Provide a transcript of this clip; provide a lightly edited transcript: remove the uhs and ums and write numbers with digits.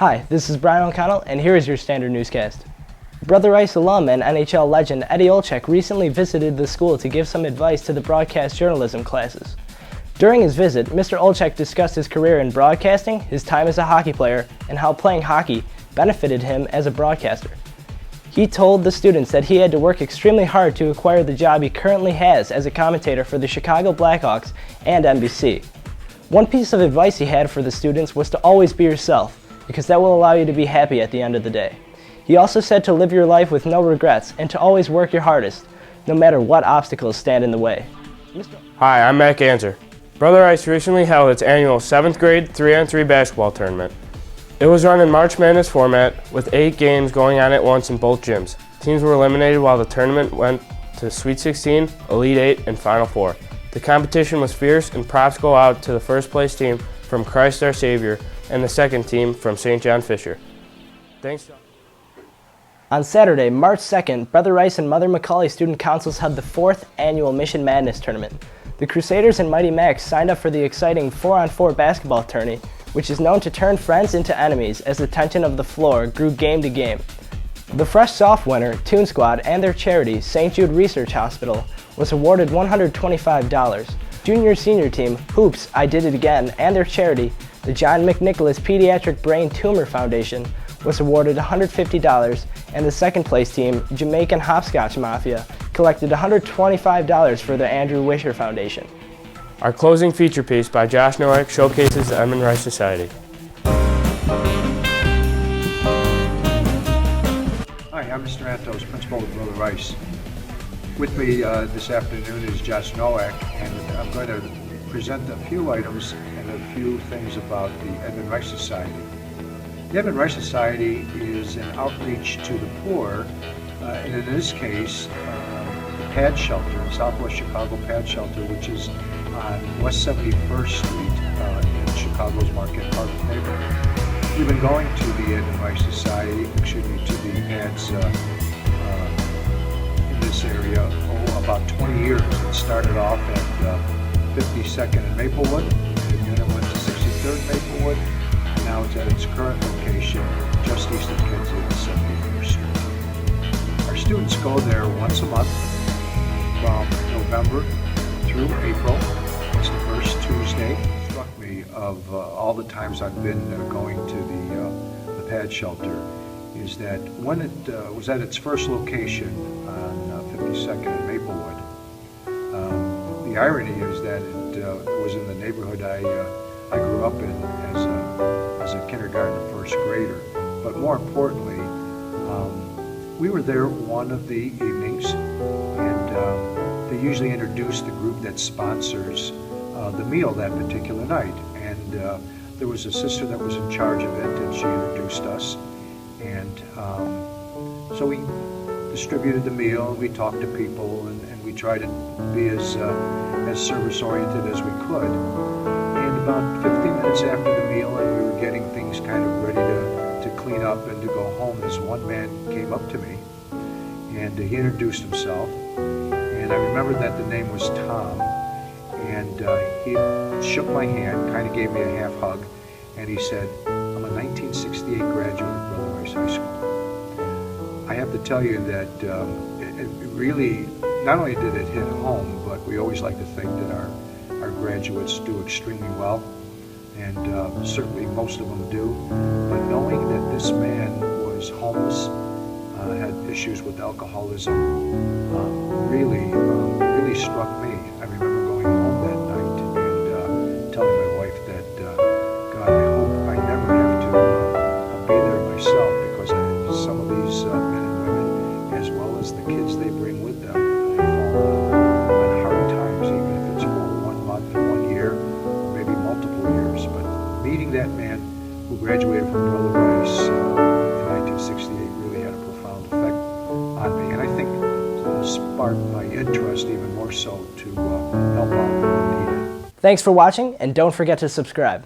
Hi, this is Brian O'Connell, and here is your Standard Newscast. Brother Rice alum and NHL legend Eddie Olczyk recently visited the school to give some advice to the broadcast journalism classes. During his visit, Mr. Olczyk discussed his career in broadcasting, his time as a hockey player, and how playing hockey benefited him as a broadcaster. He told the students that he had to work extremely hard to acquire the job he currently has as a commentator for the Chicago Blackhawks and NBC. One piece of advice he had for the students was to always be yourself, because that will allow you to be happy at the end of the day. He also said to live your life with no regrets and to always work your hardest, no matter what obstacles stand in the way. Hi, I'm Matt Ganser. Brother Rice recently held its annual 7th grade 3-on-3 basketball tournament. It was run in March Madness format with 8 games going on at once in both gyms. Teams were eliminated while the tournament went to Sweet 16, Elite 8, and Final 4. The competition was fierce, and props go out to the first place team from Christ Our Savior and the second team from St. John Fisher. Thanks. On Saturday, March 2nd, Brother Rice and Mother McCauley Student Councils held the 4th annual Mission Madness tournament. The Crusaders and Mighty Macs signed up for the exciting 4-on-4 basketball tourney, which is known to turn friends into enemies as the tension of the floor grew game to game. The Fresh Soft winner, Toon Squad, and their charity, St. Jude Research Hospital, was awarded $125. Junior-senior team, Hoops, I Did It Again, and their charity, the John McNicholas Pediatric Brain Tumor Foundation, was awarded $150, and the second place team, Jamaican Hopscotch Mafia, collected $125 for the Andrew Wisher Foundation. Our closing feature piece by Josh Nowak showcases the Edmund Rice Society. Hi, I'm Mr. Antos, Principal of Brother Rice. With me this afternoon is Josh Nowak, and I'm going to present a few items and a few things about the Edmund Rice Society. The Edmund Rice Society is an outreach to the poor, and in this case, the PAD Shelter, Southwest Chicago PAD Shelter, which is on West 71st Street in Chicago's Market Park neighborhood. We've been going to the Edmund Rice Society, to the PADs in this area about 20 years. It started off at 52nd and Maplewood, and then it went to 63rd Maplewood, and now it's at its current location just east of Kinsey on 71st Street. Our students go there once a month from November through April. It's the first Tuesday. It struck me of all the times I've been going to the PAD shelter is that when it was at its first location on 52nd and Maplewood, the irony is that it was in the neighborhood I grew up in as a kindergarten and first grader. But more importantly, we were there one of the evenings, and they usually introduce the group that sponsors the meal that particular night. And there was a sister that was in charge of it, and she introduced us. And so we distributed the meal, and we talked to people, and we tried to be as service-oriented as we could. And about 15 minutes after the meal, and we were getting things kind of ready to clean up and to go home, this one man came up to me, and he introduced himself. And I remember that the name was Tom, and he shook my hand, kind of gave me a half hug, and he said, "I'm a 1968 graduate of Brother Rice High School." I have to tell you that it really, not only did it hit home, but we always like to think that our graduates do extremely well, and certainly most of them do. But knowing that this man was homeless, had issues with alcoholism, really struck me. I remember going home that night and telling my wife that, God, I hope I never have to be there myself, because some of these men and women, as well as the kids they bring with them, have fallen on hard times, even if it's for 1 month, 1 year, or maybe multiple years. But meeting that man who graduated from Brother Rice in 1968 really had a profound effect on me, and I think sparked my interest even more so to help out where needed. Thanks for watching, and don't forget to subscribe.